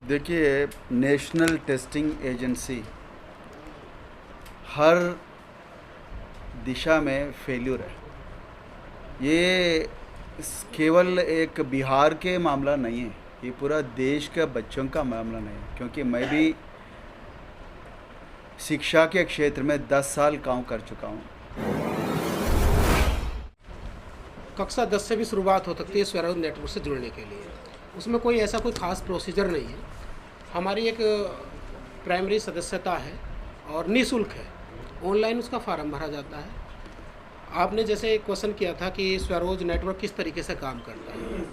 देखिए, national testing agency हर दिशा में failure है। ये केवल एक बिहार के मामला नहीं है, ये पूरा देश के बच्चों का मामला नहीं है। क्योंकि मैं भी शिक्षा के क्षेत्र में 10 साल काम कर चुका हूँ। कक्षा 10 से भी शुरुआत हो सकती है स्वरोज नेटवर्क से जुड़ने के लिए। उसमें कोई ऐसा कोई ख़ास प्रोसीजर नहीं है। हमारी एक प्राइमरी सदस्यता है और निःशुल्क है। ऑनलाइन उसका फार्म भरा जाता है। आपने जैसे एक क्वेश्चन किया था कि स्वरोज नेटवर्क किस तरीके से काम करता है।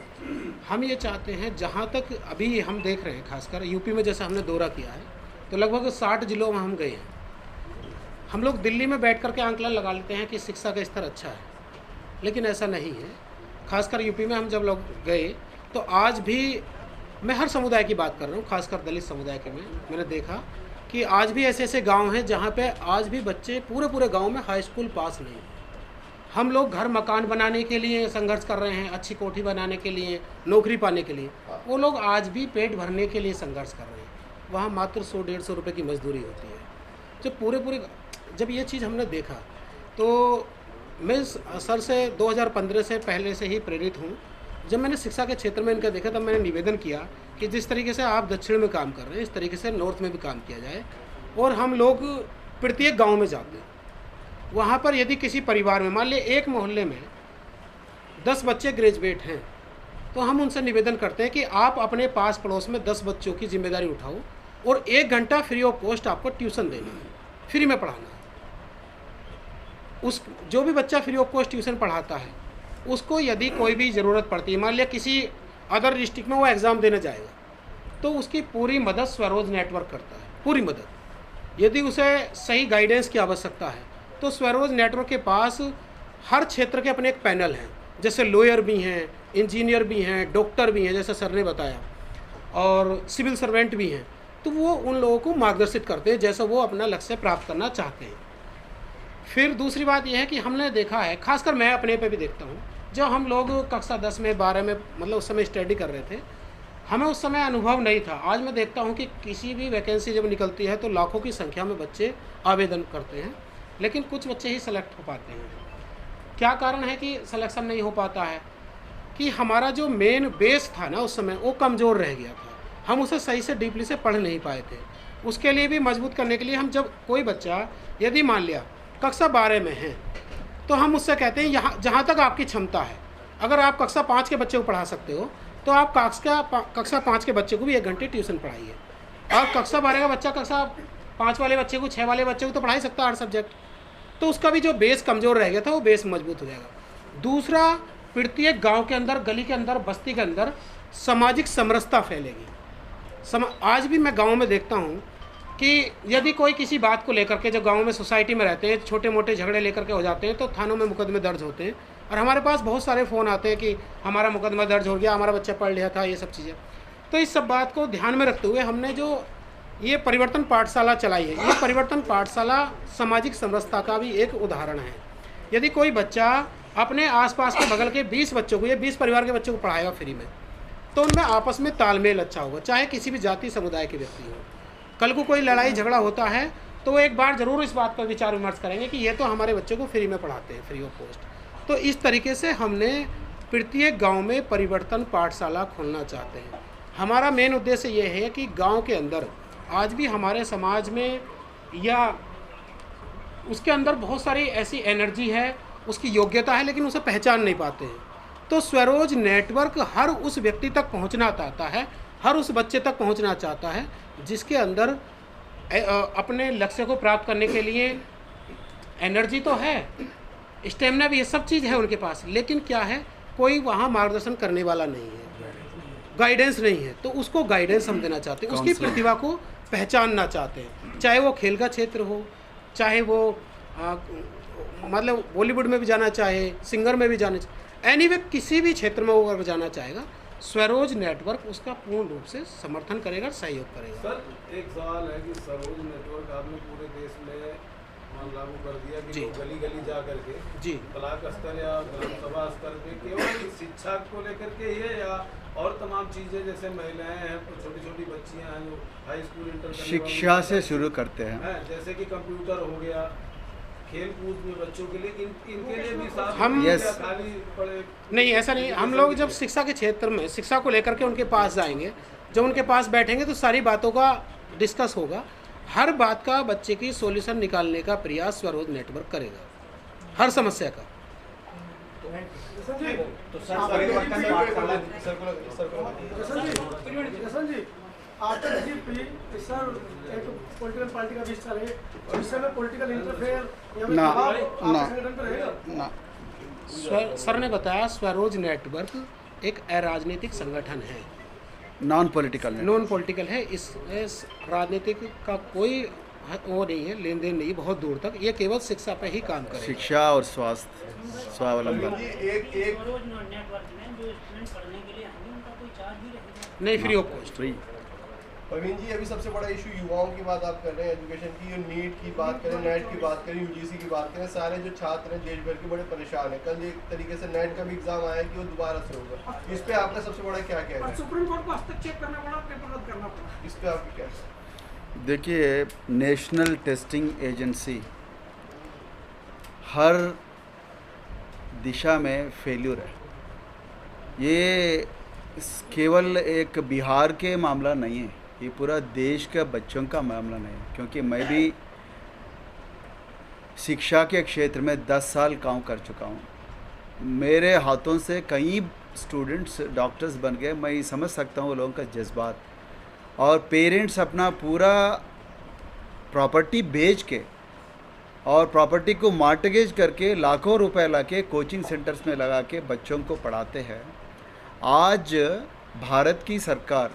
हम ये चाहते हैं, जहाँ तक अभी हम देख रहे हैं, खासकर यूपी में जैसे हमने दौरा किया है तो लगभग 60 जिलों में हम गए हैं। हम लोग दिल्ली में बैठ कर के आंकलन लगा लेते हैं कि शिक्षा का स्तर अच्छा है, लेकिन ऐसा नहीं है। खासकर यूपी में हम जब लोग गए तो आज भी, मैं हर समुदाय की बात कर रहा हूँ, खासकर दलित समुदाय के में मैंने देखा कि आज भी ऐसे ऐसे गांव हैं जहाँ पे आज भी बच्चे पूरे गांव में हाई स्कूल पास नहीं हैं। हम लोग घर मकान बनाने के लिए संघर्ष कर रहे हैं, अच्छी कोठी बनाने के लिए, नौकरी पाने के लिए। वो लोग आज भी पेट भरने के लिए संघर्ष कर रहे हैं। वहाँ मात्र 100-150 रुपये की मजदूरी होती है। जब ये चीज़ हमने देखा तो मैं सर से 2015 से पहले से ही प्रेरित हूँ। जब मैंने शिक्षा के क्षेत्र में इनका देखा तब मैंने निवेदन किया कि जिस तरीके से आप दक्षिण में काम कर रहे हैं, इस तरीके से नॉर्थ में भी काम किया जाए। और हम लोग प्रत्येक गांव में जाते हैं। वहाँ पर यदि किसी परिवार में, मान लिया एक मोहल्ले में 10 बच्चे ग्रेजुएट हैं, तो हम उनसे निवेदन करते हैं कि आप अपने पास पड़ोस में 10 बच्चों की जिम्मेदारी उठाओ और 1 घंटा फ्री ऑफ कॉस्ट आपको ट्यूशन देना है, फ्री में पढ़ाना है। उस जो भी बच्चा फ्री ऑफ कॉस्ट ट्यूशन पढ़ाता है, उसको यदि कोई भी ज़रूरत पड़ती है, मान लिया किसी अदर डिस्ट्रिक्ट में वो एग्ज़ाम देने जाएगा, तो उसकी पूरी मदद स्वरोज नेटवर्क करता है, पूरी मदद। यदि उसे सही गाइडेंस की आवश्यकता है तो स्वरोज नेटवर्क के पास हर क्षेत्र के अपने एक पैनल हैं। जैसे लॉयर भी हैं, इंजीनियर भी हैं, डॉक्टर भी हैं, जैसे सर ने बताया, और सिविल सर्वेंट भी हैं। तो वो उन लोगों को मार्गदर्शित करते हैं जैसा वो अपना लक्ष्य प्राप्त करना चाहते हैं। फिर दूसरी बात यह है कि हमने देखा है, खासकर मैं अपने पे भी देखता हूँ, जब हम लोग कक्षा 10 में 12 में मतलब उस समय स्टडी कर रहे थे, हमें उस समय अनुभव नहीं था। आज मैं देखता हूँ कि किसी भी वैकेंसी जब निकलती है तो लाखों की संख्या में बच्चे आवेदन करते हैं, लेकिन कुछ बच्चे ही सेलेक्ट हो पाते हैं। क्या कारण है कि सिलेक्शन नहीं हो पाता है? कि हमारा जो मेन बेस था ना उस समय, वो कमज़ोर रह गया था। हम उसे सही से डीपली से पढ़ नहीं पाए थे। उसके लिए भी मजबूत करने के लिए हम, जब कोई बच्चा यदि मान लिया कक्षा 12 में है, तो हम उससे कहते हैं जहाँ तक आपकी क्षमता है, अगर आप कक्षा 5 के बच्चे को पढ़ा सकते हो तो आप कक्षा 5 के बच्चे को भी 1 घंटे ट्यूशन पढ़ाइए। और कक्षा 12 का बच्चा कक्षा 5 वाले बच्चे को, 6 वाले बच्चे को तो पढ़ा ही सकता है 8 सब्जेक्ट। तो उसका भी जो बेस कमज़ोर रह गया था वो बेस मजबूत हो जाएगा। दूसरा, प्रत्येक गांव के अंदर, गली के अंदर, बस्ती के अंदर सामाजिक समरसता फैलेगी। आज भी मैं गांव में देखता हूं कि यदि कोई किसी बात को लेकर के, जो गांव में सोसाइटी में रहते हैं, छोटे मोटे झगड़े लेकर के हो जाते हैं तो थानों में मुकदमे दर्ज होते हैं। और हमारे पास बहुत सारे फ़ोन आते हैं कि हमारा मुकदमा दर्ज हो गया, हमारा बच्चा पढ़ लिया था, ये सब चीज़ें। तो इस सब बात को ध्यान में रखते हुए हमने जो ये परिवर्तन पाठशाला चलाई है, ये परिवर्तन पाठशाला सामाजिक समरसता का भी एक उदाहरण है। यदि कोई बच्चा अपने आसपास के बगल के 20 बच्चों को, ये 20 परिवार के बच्चों को पढ़ाएगा फ्री में, तो उनमें आपस में तालमेल अच्छा होगा, चाहे किसी भी जाति समुदाय के व्यक्ति हो। कल को कोई लड़ाई झगड़ा होता है तो वो एक बार ज़रूर इस बात पर विचार विमर्श करेंगे कि ये तो हमारे बच्चों को फ्री में पढ़ाते हैं, फ्री ऑफ कॉस्ट। तो इस तरीके से हमने प्रत्येक गाँव में परिवर्तन पाठशाला खोलना चाहते हैं। हमारा मेन उद्देश्य ये है कि गाँव के अंदर आज भी हमारे समाज में या उसके अंदर बहुत सारी ऐसी एनर्जी है, उसकी योग्यता है, लेकिन उसे पहचान नहीं पाते हैं। तो स्वरोज नेटवर्क हर उस व्यक्ति तक पहुंचना चाहता है, हर उस बच्चे तक पहुंचना चाहता है जिसके अंदर अपने लक्ष्य को प्राप्त करने के लिए एनर्जी तो है, स्टेमिना भी, ये सब चीज़ है उनके पास, लेकिन क्या है, कोई वहाँ मार्गदर्शन करने वाला नहीं है, गाइडेंस नहीं है। तो उसको गाइडेंस हम देना चाहते हैं, उसकी प्रतिभा को पहचानना चाहते हैं। चाहे वो खेल का क्षेत्र हो, चाहे वो मतलब बॉलीवुड में भी जाना चाहे, सिंगर में भी जाना चाहे, एनीवे किसी भी क्षेत्र में वो अगर जाना चाहेगा, स्वरोज नेटवर्क उसका पूर्ण रूप से समर्थन करेगा, सहयोग करेगा। सर, एक सवाल है कि स्वरोज नेटवर्क आपने पूरे देश में लागू कर दिया कि जी। लोग गली गली जा करके जी ब्लॉक स्तर या ग्राम सभा स्तर पे केवल शिक्षा को लेकर के ही है, या और तमाम चीजें जैसे महिलाएं हैं, छोटी छोटी बच्चियां हैं जो हाई स्कूल इंटर करने वाली शिक्षा से शुरू करते हैं। हैं, जैसे कि कंप्यूटर हो गया, खेल कूद में बच्चों के लिए इनके लिए भी साथ हम- या Yes. खाली पड़े? नहीं, ऐसा नहीं। हम लोग जब शिक्षा के क्षेत्र में शिक्षा को लेकर के उनके पास जाएंगे, जब उनके पास बैठेंगे तो सारी बातों का डिस्कस होगा। हर बात का बच्चे की सॉल्यूशन निकालने का प्रयास स्वरोज नेटवर्क करेगा, हर समस्या का। जसन जी आफ्टर जीपी सर एक पॉलिटिकल पार्टी का भी हिस्सा रहे और इस समय पॉलिटिकल इंटरफेयर ना, आपके ना। संगठन पर रहेगा। ना, सर ने बताया स्वरोज नेटवर्क एक अराजनीतिक संगठन है, नॉन पॉलिटिकल नहीं। नॉन पॉलिटिकल है। इस राजनीतिक का कोई वो नहीं है, लेन देन नहीं, बहुत दूर तक। ये केवल शिक्षा पे ही काम करेगा। शिक्षा और स्वास्थ्य स्वावलंबन। रोज नेटवर्क में जो स्टूडेंट पढ़ने के लिए आएंगे उनका कोई चार्ज भी रहेगा? नहीं, free of cost. Free. Praveen ji, अभी सबसे बड़ा इशू युवाओं की बात आप कर रहे हैं, एजुकेशन की। ये नीट की बात करें, नेट की बात करें, यूजीसी की बात करें, सारे जो छात्र हैं देश भर के बड़े परेशान हैं। कल एक तरीके से नेट का भी एग्जाम आया कि वो दोबारा से होगा, इस पे आपका सबसे बड़ा क्या कहना और है? सुप्रीम कोर्ट को हस्तक्षेप करना पड़ा, पेपर रद्द करना पड़ा। इस पे आपकी क्या है? देखिए, नेशनल टेस्टिंग एजेंसी हर दिशा में फेल्यूर है। ये केवल एक बिहार के मामला नहीं है, ये पूरा देश का बच्चों का मामला नहीं है। क्योंकि मैं भी शिक्षा के क्षेत्र में 10 साल काम कर चुका हूँ। मेरे हाथों से कई स्टूडेंट्स डॉक्टर्स बन गए। मैं समझ सकता हूँ वो लोगों का जज्बात। और पेरेंट्स अपना पूरा प्रॉपर्टी बेच के और प्रॉपर्टी को मार्टगेज करके लाखों रुपए लाके कोचिंग सेंटर्स में लगा के बच्चों को पढ़ाते हैं। आज भारत की सरकार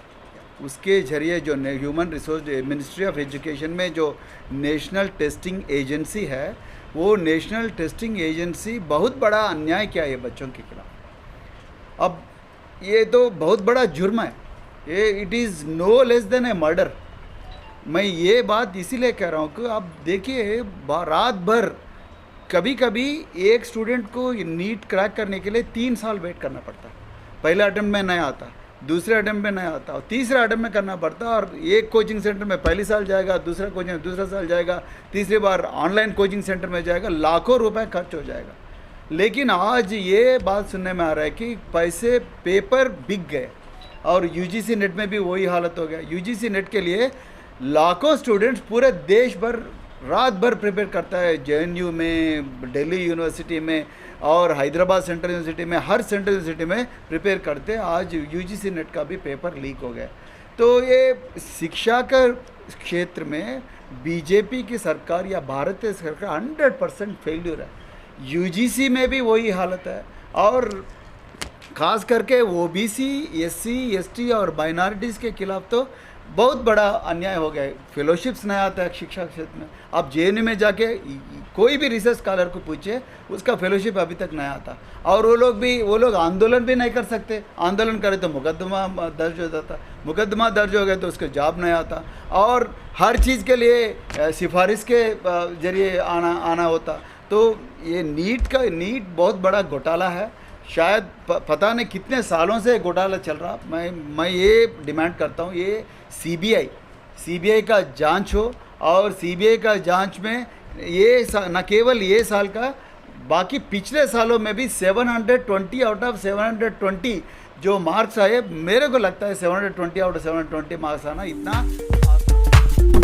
उसके ज़रिए जो human resource ministry of education में जो नेशनल टेस्टिंग एजेंसी है, वो नेशनल टेस्टिंग एजेंसी बहुत बड़ा अन्याय किया है बच्चों के खिलाफ। अब ये तो बहुत बड़ा जुर्म है, ये it is no less than a murder. मैं ये बात इसीलिए कह रहा हूँ कि आप देखिए, रात भर कभी कभी एक स्टूडेंट को नीट क्रैक करने के लिए 3 साल वेट करना पड़ता है। पहले अटेम्प्ट में नहीं आता, दूसरे अटेम्प्ट में नहीं आता और तीसरा अटेम्प्ट में करना पड़ता है। और एक कोचिंग सेंटर में पहले साल जाएगा, दूसरा कोचिंग में दूसरा साल जाएगा, तीसरी बार ऑनलाइन कोचिंग सेंटर में जाएगा, लाखों रुपए खर्च हो जाएगा। लेकिन आज ये बात सुनने में आ रहा है कि पैसे पेपर बिक गए और यूजीसी नेट में भी वही हालत हो गया। यूजीसी नेट के लिए लाखों स्टूडेंट्स पूरे देश भर रात भर प्रिपेयर करता है। जेएनयू में, दिल्ली यूनिवर्सिटी में और हैदराबाद सेंट्रल यूनिवर्सिटी में, हर सेंट्रल यूनिवर्सिटी में प्रिपेयर करते हैं। आज यूजीसी नेट का भी पेपर लीक हो गया। तो ये शिक्षा का क्षेत्र में बीजेपी की सरकार या भारतीय सरकार 100% फेल्यूर है। यूजीसी में भी वही हालत है। और ख़ास करके ओबीसी, एससी, एसटी और माइनॉरिटीज़ के खिलाफ तो बहुत बड़ा अन्याय हो गया है। फेलोशिप्स नहीं आता है शिक्षा क्षेत्र में। आप जेएनयू में जाके कोई भी रिसर्च स्कॉलर को पूछिए, उसका फेलोशिप अभी तक नहीं आता। और वो लोग आंदोलन भी नहीं कर सकते। आंदोलन करे तो मुकदमा दर्ज हो जाता, मुकदमा दर्ज हो गया तो उसको जॉब नहीं आता। और हर चीज़ के लिए सिफारिश के जरिए आना होता। तो ये नीट बहुत बड़ा घोटाला है। शायद पता नहीं कितने सालों से घोटाला चल रहा। मैं ये डिमांड करता हूँ, ये सीबीआई का जांच हो और सीबीआई का जांच में ये न केवल ये साल का, बाकी पिछले सालों में भी 720 आउट ऑफ 720 जो मार्क्स आए, मेरे को लगता है 720 आउट ऑफ 720 मार्क्स आना इतना